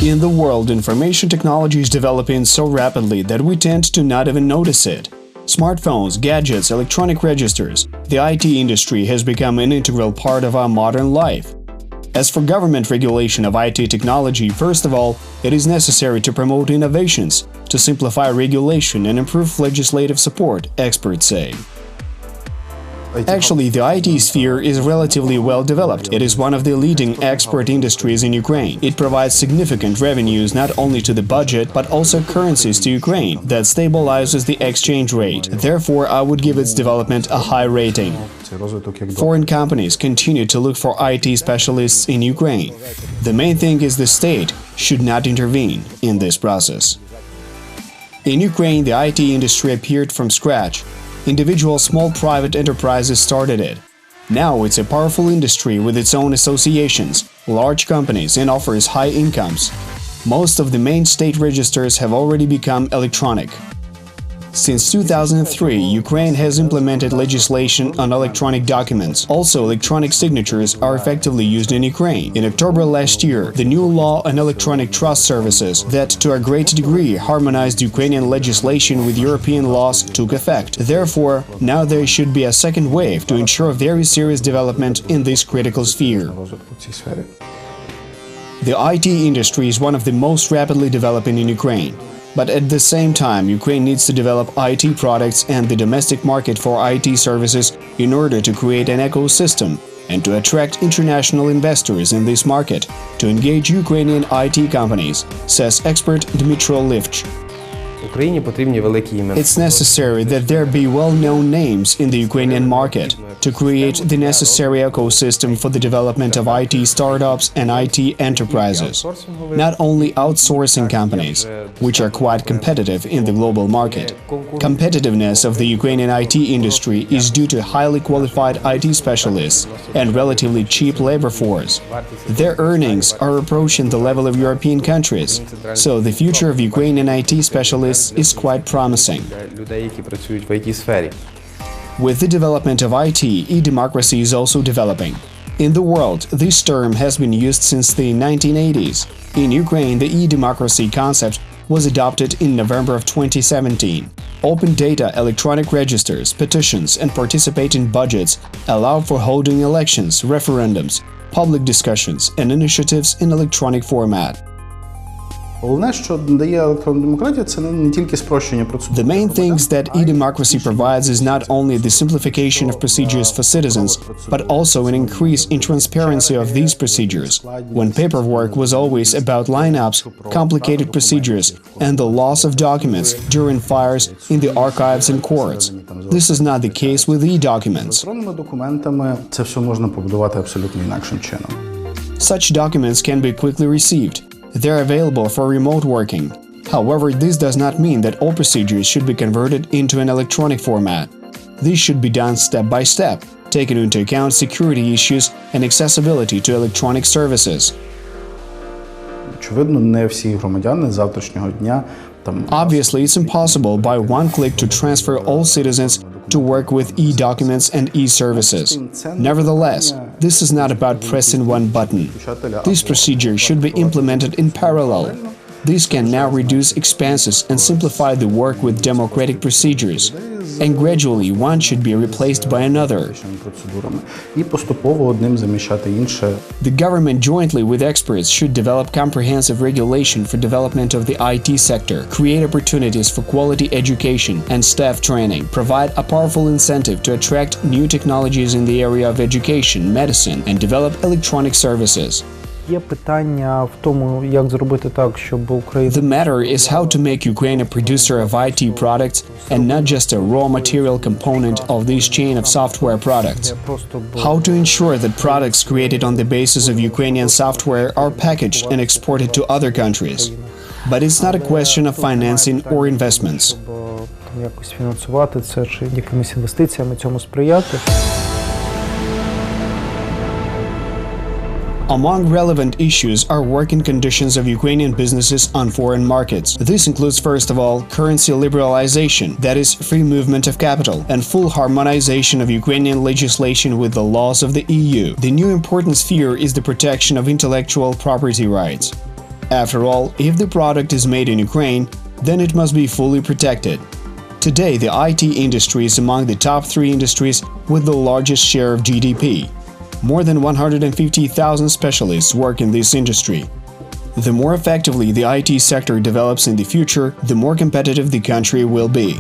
In the world, information technology is developing so rapidly that we tend to not even notice it. Smartphones, gadgets, electronic registers, the IT industry has become an integral part of our modern life. As for government regulation of IT technology, first of all, it is necessary to promote innovations, to simplify regulation and improve legislative support, experts say. Actually, the IT sphere is relatively well developed. It is one of the leading export industries in Ukraine. It provides significant revenues not only to the budget, but also currencies to Ukraine that stabilizes the exchange rate. Therefore, I would give its development a high rating. Foreign companies continue to look for IT specialists in Ukraine. The main thing is the state should not intervene in this process. In Ukraine, the IT industry appeared from scratch. Individual small private enterprises started it. Now it's a powerful industry with its own associations, large companies, and offers high incomes. Most of the main state registers have already become electronic. Since 2003, Ukraine has implemented legislation on electronic documents. Also, electronic signatures are effectively used in Ukraine. In October last year, the new law on electronic trust services that, to a great degree, harmonized Ukrainian legislation with European laws took effect. Therefore, now there should be a second wave to ensure very serious development in this critical sphere. The IT industry is one of the most rapidly developing in Ukraine. But at the same time, Ukraine needs to develop IT products and the domestic market for IT services in order to create an ecosystem and to attract international investors in this market to engage Ukrainian IT companies, says expert Dmytro Livch. It's necessary that there be well-known names in the Ukrainian market to create the necessary ecosystem for the development of IT startups and IT enterprises. Not only outsourcing companies, which are quite competitive in the global market. Competitiveness of the Ukrainian IT industry is due to highly qualified IT specialists and relatively cheap labor force. Their earnings are approaching the level of European countries, so the future of Ukrainian IT specialists is quite promising. With the development of IT, e-democracy is also developing. In the world, this term has been used since the 1980s. In Ukraine, the e-democracy concept was adopted in November of 2017. Open data, electronic registers, petitions, and participating budgets allow for holding elections, referendums, public discussions, and initiatives in electronic format. The main things that e-democracy provides is not only the simplification of procedures for citizens, but also an increase in transparency of these procedures, when paperwork was always about lineups, complicated procedures, and the loss of documents during fires in the archives and courts. This is not the case with e-documents. Such documents can be quickly received. They're available for remote working. However, this does not mean that all procedures should be converted into an electronic format. This should be done step by step, taking into account security issues and accessibility to electronic services. Obviously, it's impossible by one click to transfer all citizens to work with e-documents and e-services. Nevertheless, this is not about pressing one button. This procedure should be implemented in parallel. This can now reduce expenses and simplify the work with democratic procedures. And gradually, one should be replaced by another. The government jointly with experts should develop comprehensive regulation for development of the IT sector, create opportunities for quality education and staff training, provide a powerful incentive to attract new technologies in the area of education, medicine, and develop electronic services. The matter is how to make Ukraine a producer of IT products and not just a raw material component of this chain of software products. How to ensure that products created on the basis of Ukrainian software are packaged and exported to other countries. But it's not a question of financing or investments. Among relevant issues are working conditions of Ukrainian businesses on foreign markets. This includes, first of all, currency liberalization, that is, free movement of capital, and full harmonization of Ukrainian legislation with the laws of the EU. The new important sphere is the protection of intellectual property rights. After all, if the product is made in Ukraine, then it must be fully protected. Today, the IT industry is among the top 3 industries with the largest share of GDP. More than 150,000 specialists work in this industry. The more effectively the IT sector develops in the future, the more competitive the country will be.